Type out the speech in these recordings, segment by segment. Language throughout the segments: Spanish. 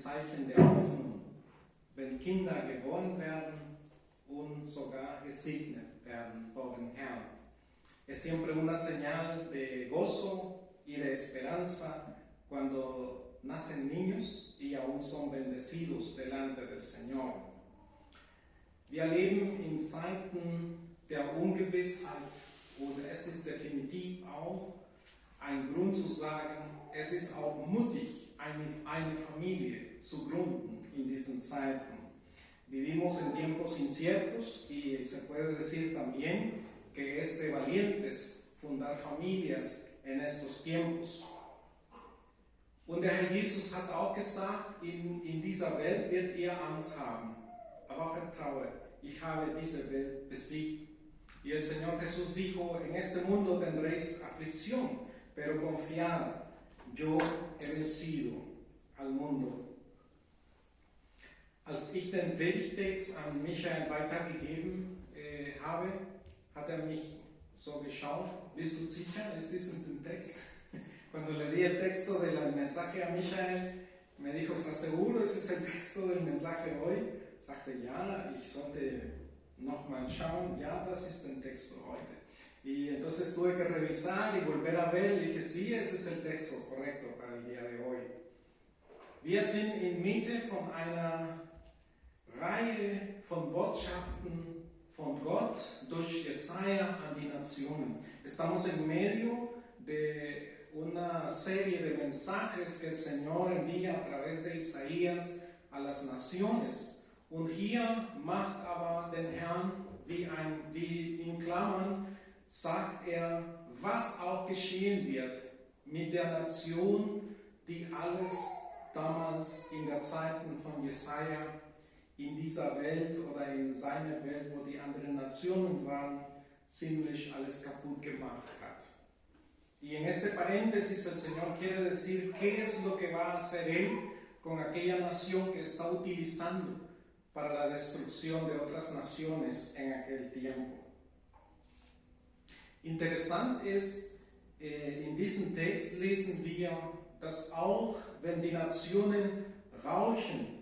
Zeichen der Hoffnung, wenn Kinder geboren werden und sogar gesegnet werden por el Herrn. Es siempre una señal de gozo y de esperanza cuando nacen niños y aún son bendecidos delante del Señor. Wir leben in Zeiten der Ungewissheit und es ist definitiv auch ein Grund zu sagen, es ist auch mutig, eine Familie zu gründen in diesen Zeiten. Vivimos en tiempos inciertos y se puede decir también que es de valientes fundar familias en estos tiempos. Und der Herr Jesus hat auch gesagt, in dieser Welt wird ihr Angst haben, aber vertraue, ich habe diese Welt besiegt. Y el Señor Jesús dijo, en este mundo tendréis aflicción, pero confiad, yo he vencido al mundo. Als ich den Predigtext an Michael weitergegeben habe, hat mich so geschaut, bist du sicher, ist dies ein Text? Cuando le di el texto del mensaje a Michael, me dijo, ¿estás seguro? ¿Ese es el texto del mensaje hoy? Sagte, ja, ich sollte nochmal schauen, ja, das ist el texto heute. Y entonces tuve que revisar y volver a ver, y dije, sí, ese es el texto correcto para el día de hoy. Wir sind inmitten von einer Reihe von Botschaften von Gott durch Jesaja an die Nationen. Estamos en medio de una serie de mensajes que el Señor envía a través de Isaías a las naciones. Und hier macht aber den Herrn, wie in Klammern, sagt was auch geschehen wird mit der Nation, die alles damals in der Zeiten von Jesaja in dieser Welt oder in seiner Welt, wo die anderen Nationen waren, ziemlich alles kaputt gemacht hat. Y en este paréntesis el Señor quiere decir qué es lo que va a hacer Él con aquella nación que está utilizando para la destrucción de otras naciones en aquel tiempo. Interessant ist, in diesem Text lesen wir, dass auch wenn die Nationen rauchen,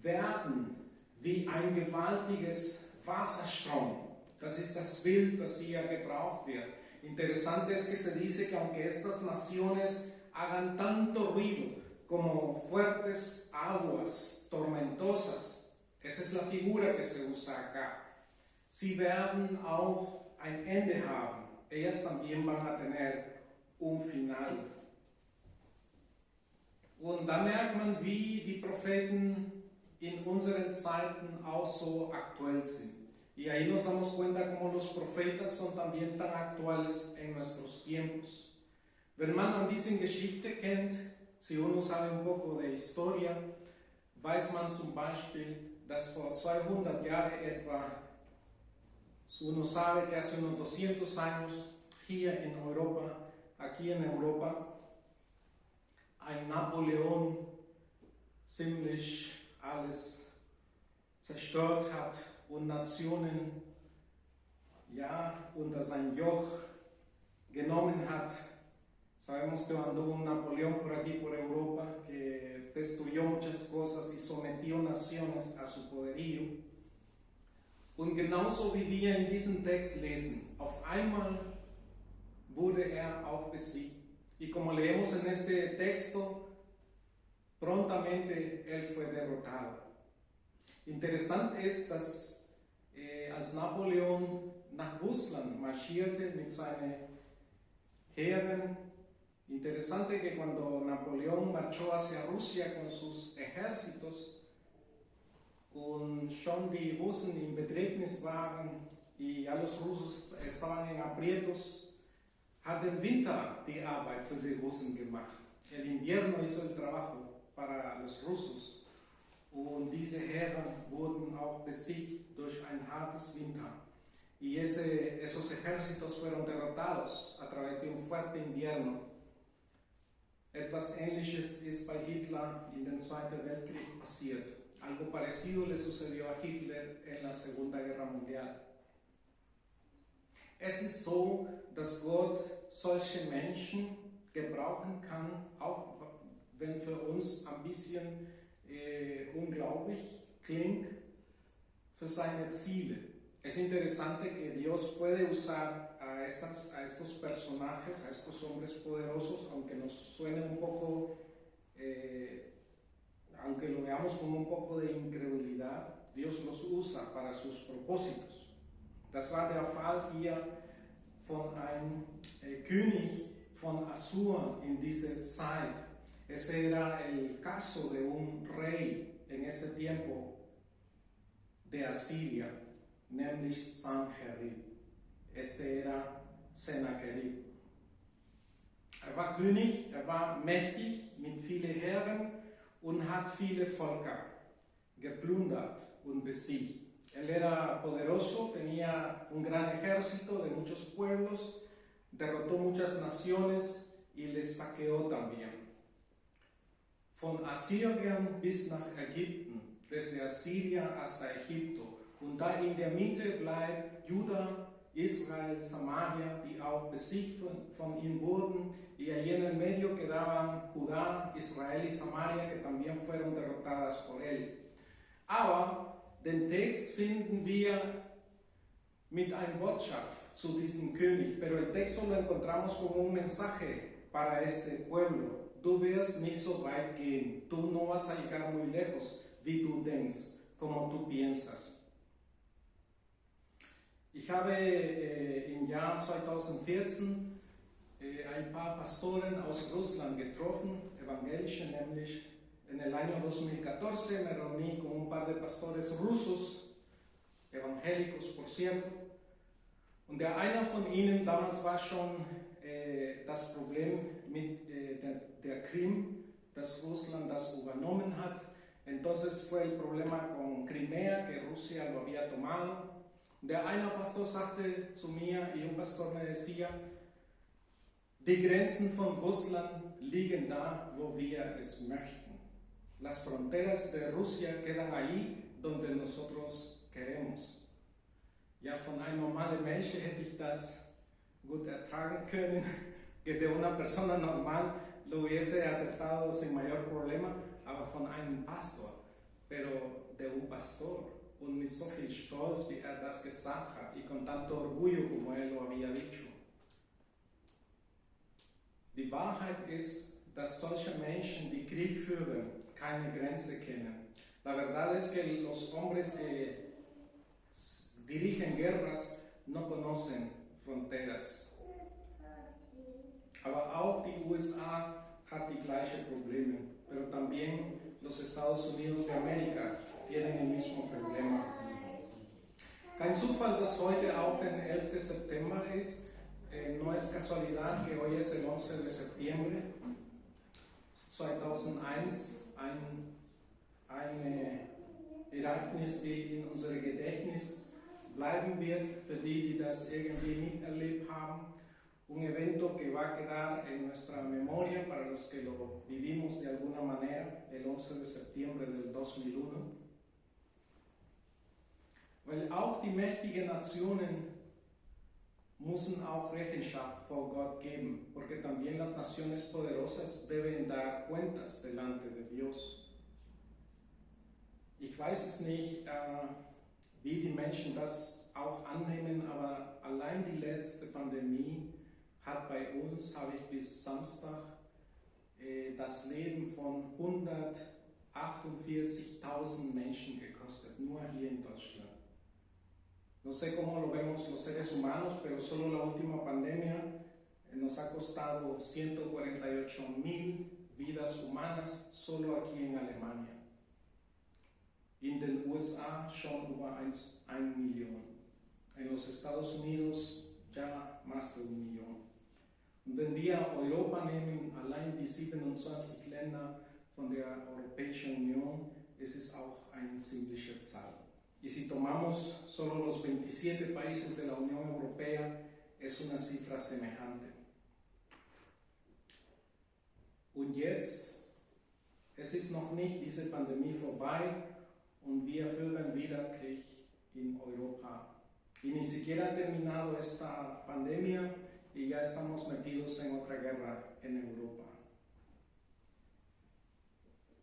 werden wie ein gewaltiges Wasserstrom. Das ist das Bild, das hier gebraucht wird. Interesante es que se dice que aunque estas naciones hagan tanto ruido como fuertes aguas tormentosas, esa es la figura que se usa acá, sie werden auch ein Ende haben. Ellas también van a tener un final. Und da merkt man, wie die Propheten in unseren Zeiten auch so aktuell sind. Y ahí nos damos cuenta cómo los profetas son también tan actuales en nuestros tiempos. Wenn man ein bisschen Geschichte kennt, si uno sabe un poco de historia, weiß man zum Beispiel, dass vor 200 Jahren etwa, uno sabe que hace unos 200 años, hier in Europa, aquí en Europa, ein Napoleon ziemlich alles zerstört hat und Nationen unter sein Joch genommen hat. Sabemos que mandó un Napoleón por aquí, por Europa, que destruyó muchas cosas y sometió naciones a su poderío. Und genauso wie wir in diesem Text lesen, auf einmal wurde auch besiegt. Y como leemos en este texto, prontamente él fue derrotado. Interessant ist, dass als Napoleon nach Russland marschierte mit seinen Heeren, interesante que cuando Napoleón marchó hacia Rusia con sus ejércitos und schon die Russen in Bedrängnis waren y ya los rusos estaban en aprietos, hat el Winter die Arbeit für die Russen gemacht. El invierno hizo el trabajo para los rusos. Und diese Heere wurden auch besiegt durch ein hartes Winter. Y esos ejércitos fueron derrotados a través de un fuerte invierno. Etwas Ähnliches ist bei Hitler in den Zweiten Weltkrieg passiert. Algo parecido le sucedió a Hitler en la Segunda Guerra Mundial. Es ist so, dass Gott solche Menschen gebrauchen kann, auch wenn für uns ein bisschen unglaublich klingt, für seine Ziele. Es interesante que Dios puede usar a estos personajes, a estos hombres poderosos, aunque nos suene un poco, aunque lo veamos con un poco de incredulidad, Dios los usa para sus propósitos. Das war der Fall hier von einem König von Assur in dieser Zeit. Ese era el caso de un rey en este tiempo de Asiria, nämlich Sanherib. Este era Sennacherib. War König, war mächtig mit vielen Heeren und hat viele Völker geplündert und besiegt. Él era poderoso, tenía un gran ejército de muchos pueblos, derrotó muchas naciones y les saqueó también. Von Assyrien bis nach Ägypten, desde Asiria hasta Egipto. Und da in der Mitte bleibt Juda, Israel, Samaria, die auch besiegt von ihm wurden, y allí en el medio quedaban Judá, Israel y Samaria, que también fueron derrotadas por él. Aber den Text finden wir mit einer Botschaft zu diesem König, pero el texto lo encontramos como un mensaje para este pueblo. Du wirst nicht so weit gehen, tú no vas a llegar muy lejos, wie du denkst, como tú piensas. Ich habe im Jahr 2014 ein paar Pastoren aus Russland getroffen, evangelische nämlich. En el año 2014 me reuní con un par de pastores rusos, evangélicos por cierto, und einer von ihnen, damals war schon das Problem mit der Krim, dass Russland das übernommen hat. Entonces fue el problema con Crimea, que Rusia lo había tomado. Der eine Pastor sagte zu mir, y un pastor me decía, die Grenzen von Russland liegen da, wo wir es möchten. Las fronteras de Rusia quedan ahí, donde nosotros queremos. Ja, von einem normalen Menschen hätte ich das gut ertragen können, que de una persona normal lo hubiese aceptado sin mayor problema, aber von einem Pastor, pero de un pastor, und mit so viel Stolz, wie das gesagt hat, y con tanto orgullo como él lo había dicho. Die Wahrheit ist, dass solche Menschen, die Krieg führen, keine Grenze kennen. La verdad es que los hombres que dirigen guerras no conocen fronteras. Aber auch die USA hat die gleichen Probleme, pero también los Estados Unidos de América tienen el mismo problema. Kein Zufall, dass heute auch der 11. September ist. No es casualidad que hoy es el 11 de septiembre 2001, ein Ereignis, die in unserem Gedächtnis bleiben wird, für die, die das irgendwie miterlebt haben. Un evento que va a quedar en nuestra memoria para los que lo vivimos de alguna manera, el 11 de septiembre del 2001. Weil auch die mächtigen Nationen müssen auch Rechenschaft vor Gott geben, porque también las naciones poderosas deben dar cuentas delante de Dios. Ich weiß es nicht, wie die Menschen das auch annehmen, aber allein die letzte Pandemie hat bei uns, habe ich bis Samstag, das Leben von 148.000 Menschen gekostet, nur hier in Deutschland. No sé cómo lo vemos los seres humanos, pero solo la última pandemia nos ha costado 148.000 vidas humanas solo aquí en Alemania. In den USA schon über 1 Million. En los Estados Unidos ya más de 1 Million. Und wenn wir Europa nehmen, allein die 27 Länder von der Europäischen Union, es ist auch eine ziemliche Zahl. Y si tomamos solo los 27 países de la Unión Europea, es una cifra semejante. Und jetzt, es ist noch nicht diese Pandemie vorbei und wir führen wieder Krieg in Europa. Y ni siquiera ha terminado esta pandemia y ya estamos metidos en otra guerra en Europa.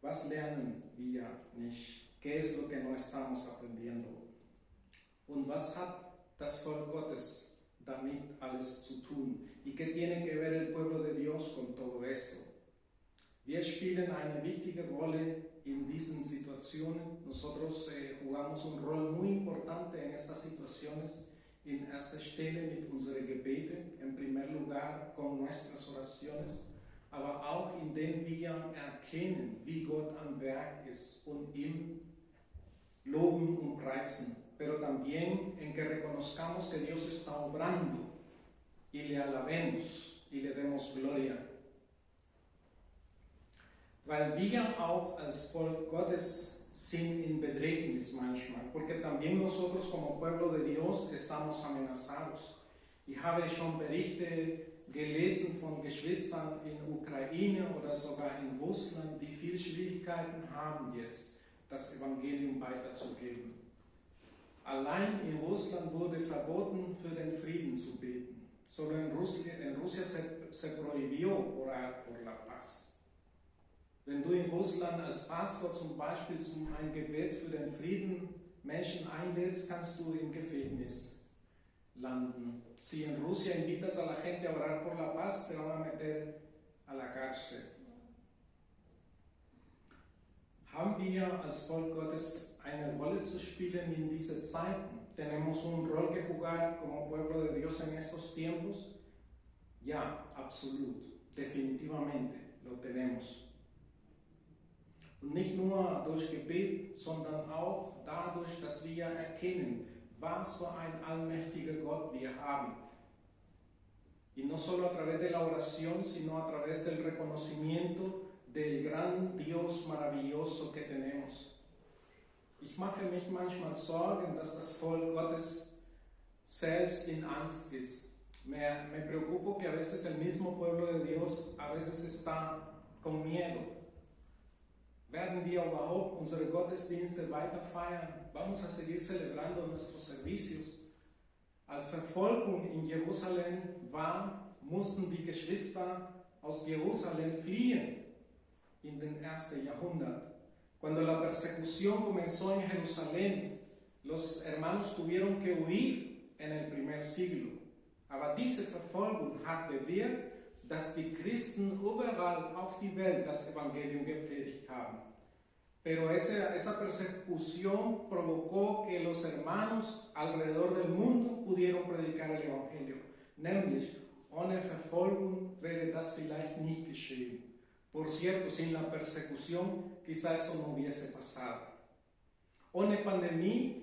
Was lernen wir nicht? ¿Qué es lo que no estamos aprendiendo? Und was hat das Volk Gottes damit alles zu tun? ¿Y qué tiene que ver el pueblo de Dios con todo esto? Wir spielen eine wichtige Rolle en diesen situaciones. Nosotros jugamos un rol muy importante en estas situaciones. En erster Stelle mit unseren Gebeten, en primer lugar con nuestras oraciones, aber auch indem wir erkennen, wie Gott am Werk ist und ihm loben und preisen, pero también en que reconozcamos que Dios está obrando y le alabemos y le demos gloria. Weil wir auch als Volk Gottes sind in Bedrängnis manchmal, porque también nosotros como pueblo de Dios estamos amenazados. Ich habe schon Berichte gelesen von Geschwistern in Ukraine oder sogar in Russland, die viel Schwierigkeiten haben jetzt, das Evangelium weiterzugeben. Allein in Russland wurde verboten, für den Frieden zu beten. Solo en Rusia se prohibió orar por la paz. Wenn du in Russland als Pastor zum Beispiel ein Gebet für den Frieden Menschen einlädst, kannst du im Gefängnis landen. Si en Rusia invitas a la gente a orar por la paz, te van a meter a la cárcel. Haben wir als Volk Gottes eine Rolle zu spielen in diese Zeiten? ¿Tenemos un rol que jugar como pueblo de Dios en estos tiempos? Ja, absolut, definitivamente lo tenemos. Und nicht nur durch Gebet, sondern auch dadurch, dass wir erkennen, was für ein allmächtiger Gott wir haben. Y no solo a través de la oración, sino a través del reconocimiento del gran Dios maravilloso que tenemos. Ich mache mich manchmal Sorgen, dass das Volk Gottes selbst in Angst ist. Me preocupo que a veces el mismo pueblo de Dios a veces está con miedo. Werden wir überhaupt unsere Gottesdienste weiter feiern? Vamos a seguir celebrando nuestros servicios. Als Verfolgung in Jerusalem war, mussten die Geschwister aus Jerusalem fliehen in den ersten Jahrhundert. Cuando la persecución comenzó en Jerusalén, los hermanos tuvieron que huir en el primer siglo. Aber diese Verfolgung hat bewirkt, dass die Christen überall auf die Welt das Evangelium gepredigt haben. Pero esa persecución provocó que los hermanos alrededor del mundo pudieron predicar el Evangelio. Nämlich, ohne Verfolgung wäre das vielleicht nicht geschehen. Por cierto, sin la persecución, quizá eso no hubiese pasado. Ohne Pandemie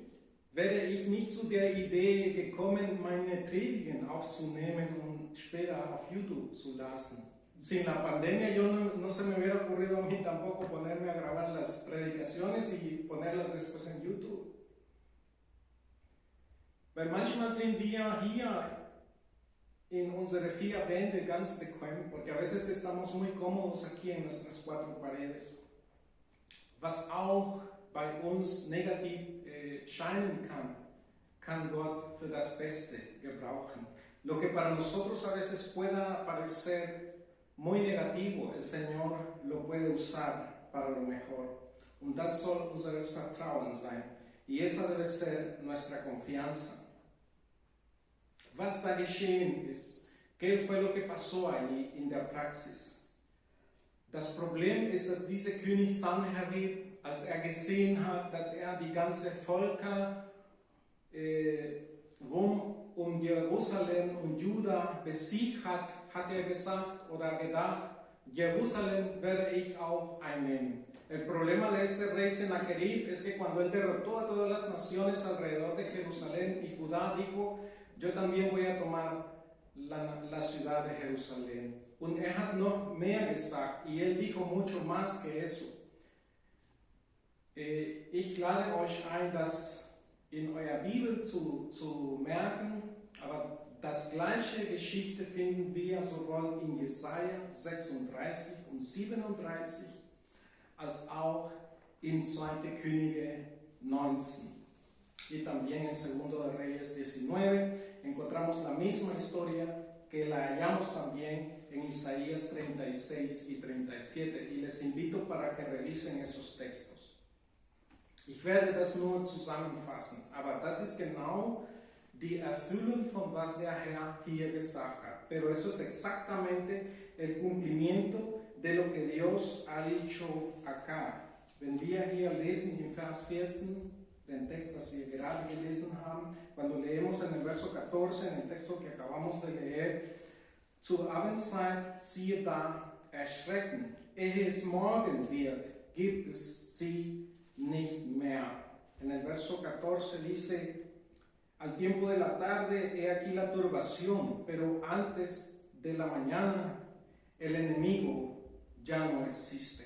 wäre ich nicht zu der Idee gekommen, meine Predigen aufzunehmen und später auf YouTube zu lassen. Sin la pandemia yo no se me hubiera ocurrido a mí tampoco ponerme a grabar las predicaciones y ponerlas después en YouTube. Weil manchmal sind wir hier in unsere vier Wände ganz bequem, porque a veces estamos muy cómodos aquí en nuestras cuatro paredes. Was auch bei uns negativ scheinen kann Gott für das Beste gebrauchen. Lo que para nosotros a veces pueda parecer muy negativo, el Señor lo puede usar para lo mejor. Und das soll unseres Vertrauen sein. Y esa debe ser nuestra confianza. Was da geschehen ist, ¿qué fue lo que pasó allí in der Praxis? Das Problem ist, dass dieser König Sanherib, als gesehen hat, dass die ganze Völker um Jerusalem und Juda besiegt hat, hat gesagt oder gedacht, Jerusalem werde ich auch einnehmen. El problema de este rey Sennacherib es que cuando él derrotó a todas las naciones alrededor de Jerusalén y Judá, dijo, yo también voy a tomar la ciudad de Jerusalén. Und hat noch mehr gesagt, y él dijo mucho más que eso. Ich lade euch ein, das in eurer Bibel zu merken, aber das gleiche Geschichte finden wir sowohl in Jesaja 36 und 37 als auch in 2. Könige 19. Y también en 2 de Reyes 19 encontramos la misma historia que la hallamos también en Isaías 36 y 37 y les invito para que revisen esos Textos. Ich werde das nur zusammenfassen, aber das ist genau die Erfüllung von was der Herr hier gesagt hat. Pero eso es exactamente el cumplimiento de lo que Dios ha dicho acá. Wenn wir hier lesen in Vers 14, den Text, das wir gerade gelesen haben, cuando leemos en el verso 14, en el texto que acabamos de leer, zur Abendzeit siehe da, erschrecken, ehe es morgen wird, gibt es sie nicht mehr. En el verso 14 dice, al tiempo de la tarde he aquí la turbación, pero antes de la mañana el enemigo ya no existe.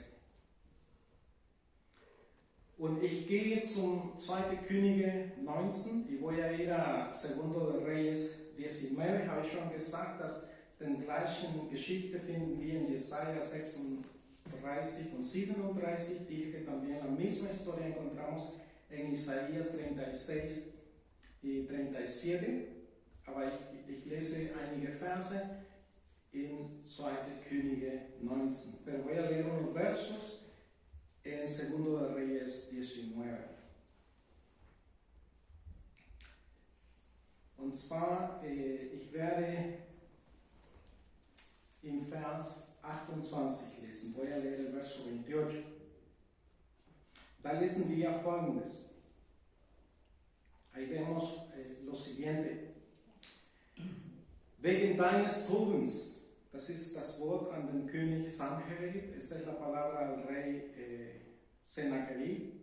Und ich gehe zum 2. Könige 19 y voy a ir a 2. de Reyes 19, habe ich schon gesagt, dass den gleichen Geschichte finden wir en Jesaja 36 und 37, dije que también la misma historia encontramos en Isaías 36 y 37, aber ich lese einige Verse in 2. Könige 19, pero voy a leer unos versos en 2. de Reyes 19. Und zwar, ich werde im Vers 28 lesen. Voy a leer el verso 28. Da lesen wir Folgendes. Ahí vemos lo siguiente. Wegen deines Tobens, das ist das Wort an den König Sanherib, esta es la palabra al rey Sennacherib.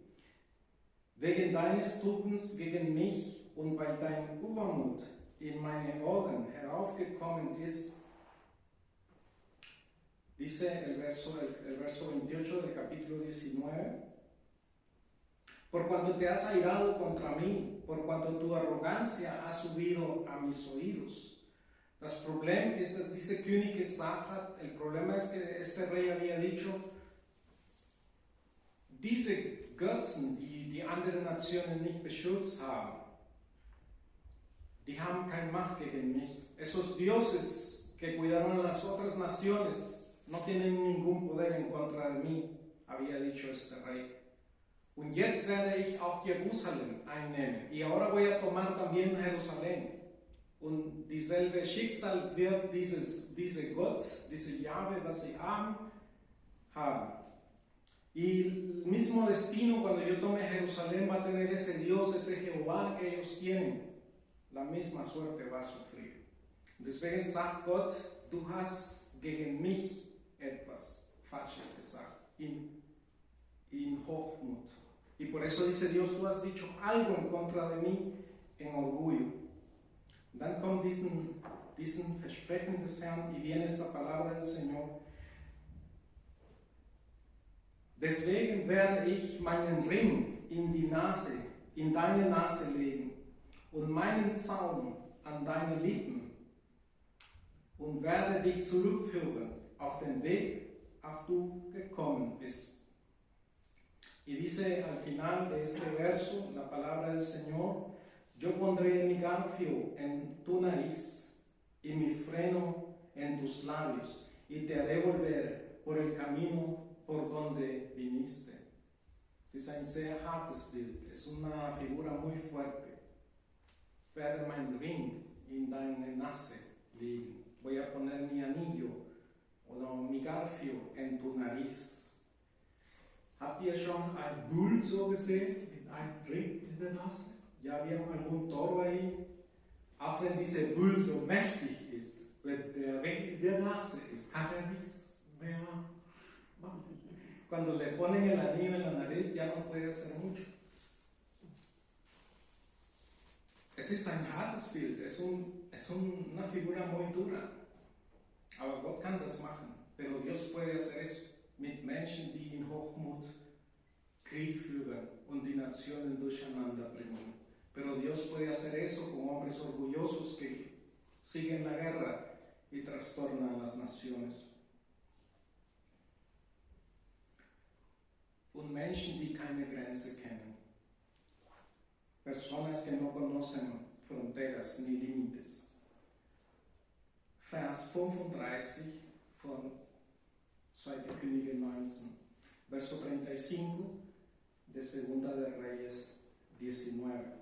Wegen deines Tobens gegen mich und weil dein Übermut in meine Ohren heraufgekommen ist, dice el verso 28 del capítulo 19, por cuanto te has airado contra mí, por cuanto tu arrogancia ha subido a mis oídos. Das Problem ist, dass dieser König gesagt hat, el problema es que este rey había dicho, diese Götzen, die andere Nationen nicht beschützt haben, die haben keine Macht gegen mich. Esos dioses que cuidaron a las otras naciones no tienen ningún poder en contra de mí, había dicho este rey. Und jetzt werde ich auch Jerusalem einnehmen. Y ahora voy a tomar también Jerusalén. Und dieselbe Schicksal wird diese Gott, diese Jahwe, was sie haben. Y el mismo destino cuando yo tome Jerusalén va a tener ese Dios, ese Jehová que ellos tienen. La misma suerte va a sufrir. Deswegen sagt Gott, du hast gegen mich etwas Falsches gesagt, in Hochmut. Y por eso dice Dios, tú has dicho algo en contra de mí en orgullo. Und dann kommt diesen Versprechen des Herrn y viene esta palabra del Señor. Deswegen werde ich meinen Ring in deine Nase legen und meinen Zaum an deine Lippen und werde dich zurückführen auf den Weg, auf du gekommen bist. Y dice al final de este verso, la palabra del Señor, yo pondré mi garfio en tu nariz y mi freno en tus labios y te haré volver por el camino por donde viniste. Es ist ein sehr hartes Bild, es una figura muy fuerte. Ich werde meinen Ring in deine Nase legen. Voy a poner mi anillo oder mi garfio en tu nariz. Habt ihr schon ein Bull so gesehen mit einem Ring in der Nase? Ja, vieron algún toro ahí. Auch wenn dieser Bull so mächtig ist, wenn der Ring in der Nase ist, kann er nichts mehr machen. Cuando le ponen el anillo en la nariz, ya no puede hacer mucho. Es ist ein hartes Bild, es una figura muy dura. Aber Gott kann das machen. Pero Dios puede hacer eso mit Menschen, die in Hochmut Krieg führen und die Nationen durcheinander bringen. Pero Dios puede hacer eso con hombres orgullosos que siguen la guerra y trastornan las naciones. Und Menschen, die keine Grenze kennen. Personas que no conocen fronteras ni límites. Vers 35 von 2. Könige 19, verso 35 de 2 de Reyes 19.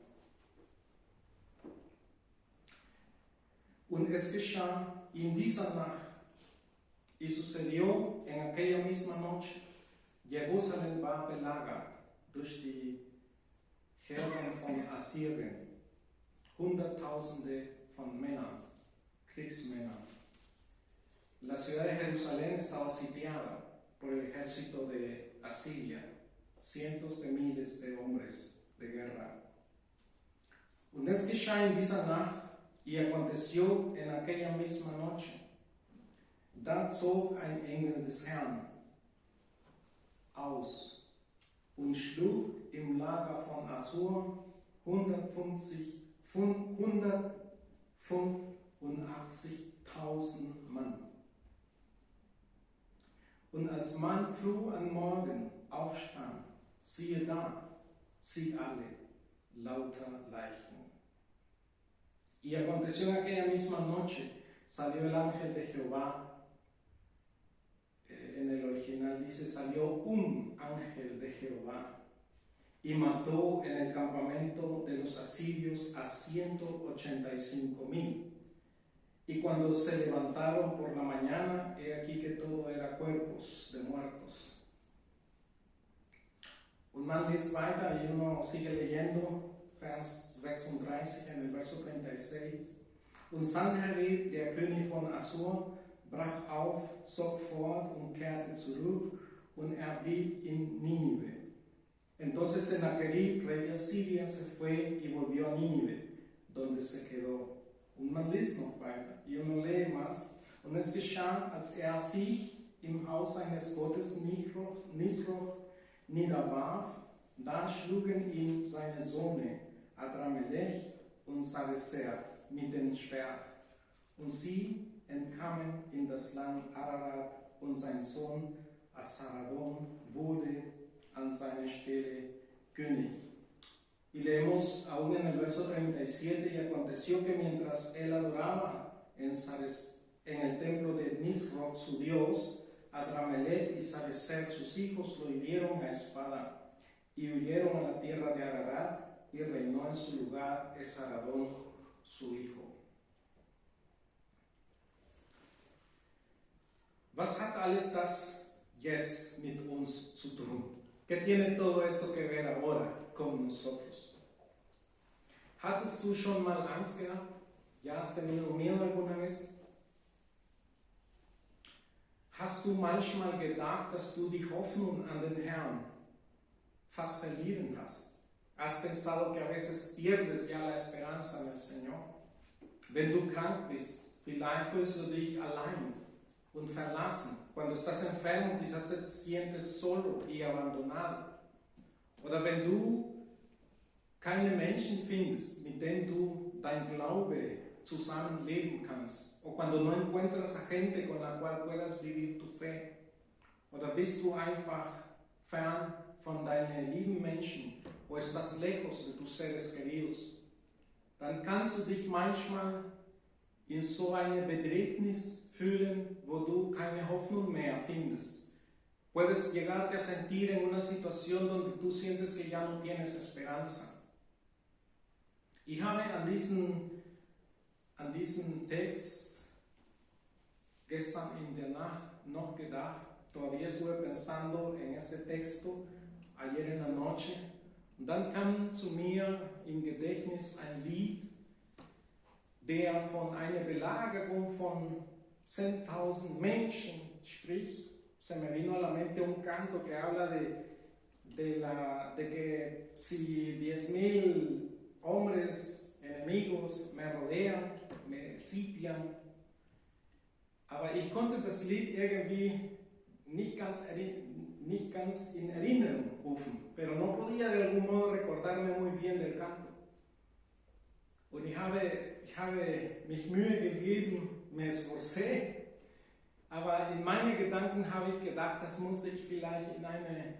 Und es geschah in dieser Nacht, y sucedió en aquella misma noche, Jerusalem war belagert durch die Herren von Assyrien, Hunderttausende von Männern, Kriegsmännern. La ciudad de Jerusalén estaba sitiada por el ejército de Asiria, cientos de miles de hombres de guerra. Und es geschah in dieser Nacht, y aconteció en aquella misma noche, da zog ein Engel des Herrn aus und schlug im Lager von Assur 185.000 Mann. Und als man früh am Morgen aufstand, siehe da, sie alle, lauter Leichen. Y aconteció en aquella misma noche, salió el ángel de Jehová, en el original dice, salió un ángel de Jehová, y mató en el campamento de los asirios a 185,000. Y cuando se levantaron por la mañana, he aquí que todo era cuerpos de muertos. Und man liest weiter, y uno sigue leyendo, Vers 36, en el verso 36. Und Sanherib, der König von Assur, brach auf, zog fort und kehrte zurück, und blieb in Nínive. Entonces Sennacherib, rey de Asiria, se fue y volvió a Nínive, donde se quedó. Und man liest noch weiter, y uno lee más. Und es geschah, als sich im Haus seines Gottes Nisroch niederwarf, da schlugen ihn seine Söhne Adramelech und Sarezer mit dem Schwert. Und sie entkamen in das Land Ararat, und sein Sohn Asaradon wurde an seine Stelle König. Y leemos aún en el verso 37, y aconteció que mientras él adoraba en el templo de Nisroch, su dios, Adramelech y Sarezer, sus hijos, lo hirieron a espada, y huyeron a la tierra de Ararat, y reinó en su lugar Esaradón, su hijo. Was hat alles das jetzt mit uns zu tun? ¿Qué tiene todo esto que ver ahora con nosotros? ¿Hattest du schon mal Angst gehabt? ¿Ya has tenido miedo alguna vez? Hast du manchmal gedacht, dass du die Hoffnung an den Herrn fast verlieren hast? ¿Has pensado que a veces pierdes ya la esperanza en el Señor? Wenn du krank bist, vielleicht fühlst du dich allein und verlassen. Cuando estás enfermo, quizás te sientes solo y abandonado. Oder wenn du keine Menschen findest, mit denen du dein Glaube zusammenleben kannst. O cuando no encuentras a gente con la cual puedas vivir tu fe. Oder bist du einfach fern von deinen lieben Menschen, o estás lejos de tus seres queridos, dann kannst du dich manchmal in so eine Bedrängnis fühlen, wo du keine Hoffnung mehr findest. Puedes llegarte a sentir en una situación donde tú sientes que ya no tienes esperanza. Ich habe an diesen Text gestern in der Nacht noch gedacht, todavía estuve pensando en este texto ayer en la noche. Und dann kam zu mir im Gedächtnis ein Lied, der von einer Belagerung von 10.000 Menschen spricht. Se me vino a la mente un canto que habla de que si 10,000 hombres enemigos me rodean, me sitian. Aber ich konnte das Lied irgendwie nicht ganz in Erinnerung rufen, pero no podía de algún modo recordarme muy bien del canto. Und ich habe mich Mühe gegeben, me esforcé, aber in meine Gedanken habe ich gedacht, das musste ich vielleicht in eine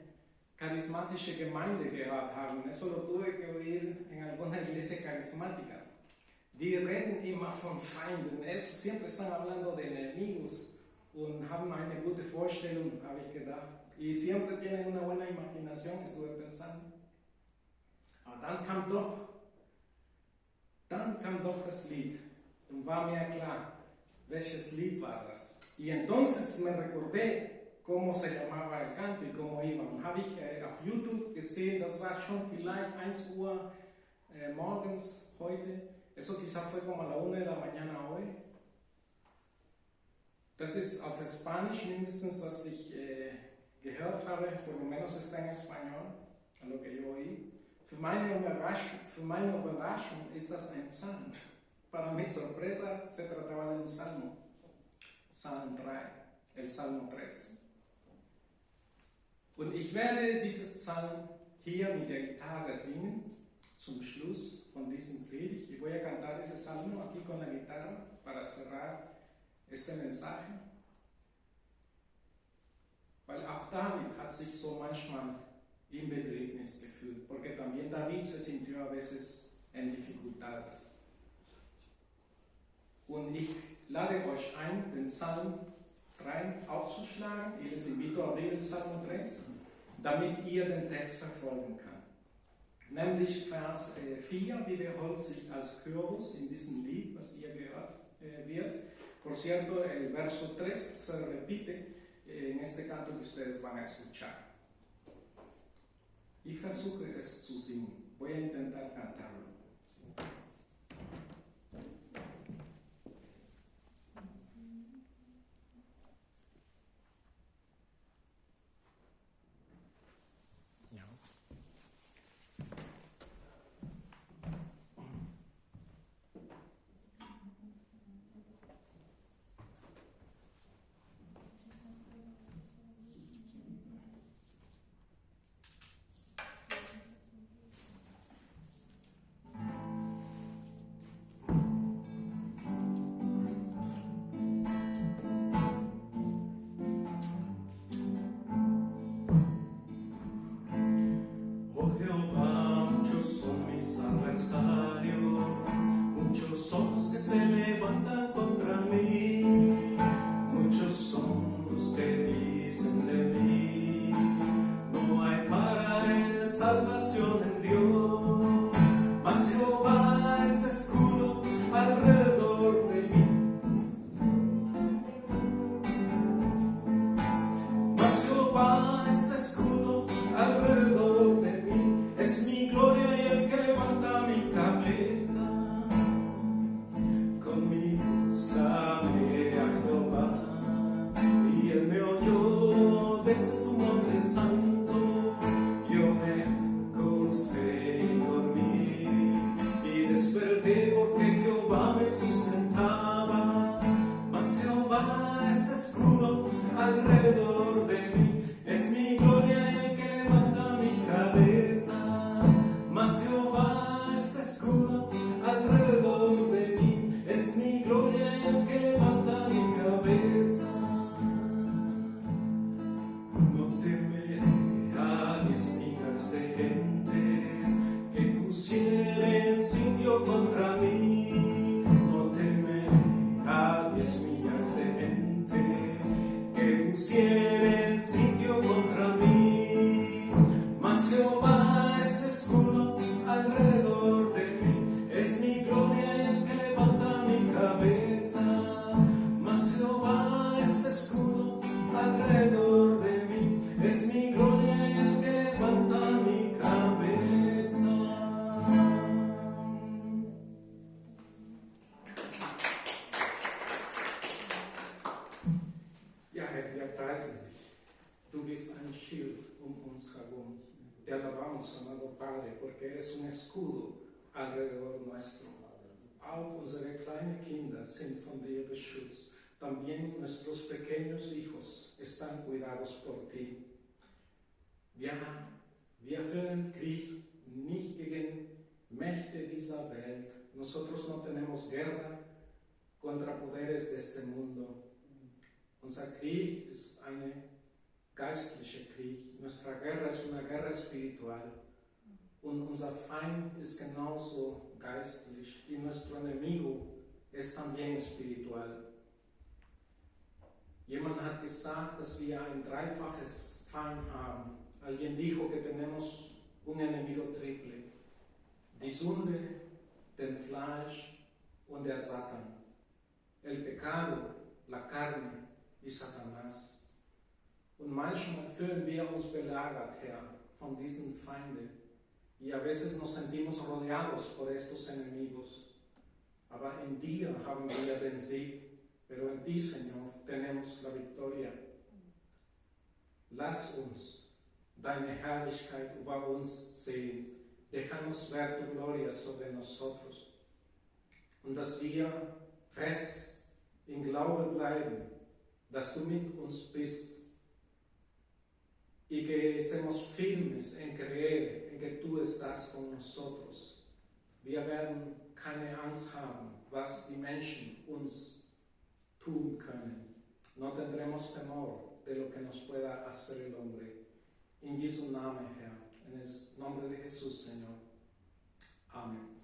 charismatische Gemeinde gehört haben. Eso lo tuve que oír en alguna iglesia carismática. Die reden immer von Feinden, siempre están hablando de enemigos. und haben eine gute Vorstellung, habe ich gedacht. Y siempre tienen una buena imaginación, estuve pensando. Aber dann kam doch das Lied und war mir klar, welches Lied war das. Y entonces me recordé cómo se llamaba el canto y cómo iba. Und habe ich auf YouTube gesehen, das war schon vielleicht 1 Uhr morgens heute. Eso quizá fue como a la 1 de la mañana hoy. Das ist auf Spanisch mindestens, was ich gehört habe, por lo menos está en español, a lo que yo oí. Für meine Überraschung ist das ein Psalm. Para mi sorpresa, se trataba de un salmo. Psalm 3, el Salmo 3. Und ich werde dieses Psalm hier mit der Gitarre singen, zum Schluss von diesem Predigt. Ich voy a cantar ese salmo aquí con la guitarra para cerrar este mensaje. Weil auch David hat sich so manchmal in Bedrängnis gefühlt, porque también David se sintió a veces en dificultades. Und ich lade euch ein, den Psalm 3 aufzuschlagen. Y les invito a abrir el Salmo 3, damit ihr den Text verfolgen könnt. Nämlich Vers 4 wiederholt sich als Chorus in diesem Lied, was hier gehört wird. Por cierto, el verso 3 se repite en este canto que ustedes van a escuchar. Ich versuche es zu singen. Voy a intentar cantarlo. También nuestros pequeños hijos están cuidados por ti. Wir führen Krieg nicht gegen Mächte dieser Welt. Nosotros no tenemos guerra contra poderes de este mundo. Unser Krieg ist eine geistliche Krieg. Nuestra guerra es una guerra espiritual. Und unser Feind ist genauso geistlich. Y nuestro enemigo es también espiritual. Jemand hat gesagt, dass wir ein dreifaches Feind haben. Alguien dijo que tenemos un enemigo triple. Die Sünde, den Fleisch und der Satan. El pecado, la carne y Satanás. Und manchmal fühlen wir uns belagert, Herr, von diesen Feinden. Y a veces nos sentimos rodeados por estos enemigos. Aber in dir haben wir den Sieg. Pero en ti, Señor, tenemos la victoria. Lass uns deine Herrlichkeit über uns sehen. Déjanos ver tu gloria sobre nosotros. Und dass wir fest im Glauben bleiben, dass du mit uns bist. Y que estemos firmes en creer en que tú estás con nosotros. Wir werden keine Angst haben, was die Menschen uns tun können. No tendremos temor de lo que nos pueda hacer el hombre. En Jesu Namen, Herr, en el nombre de Jesús, Señor. Amén.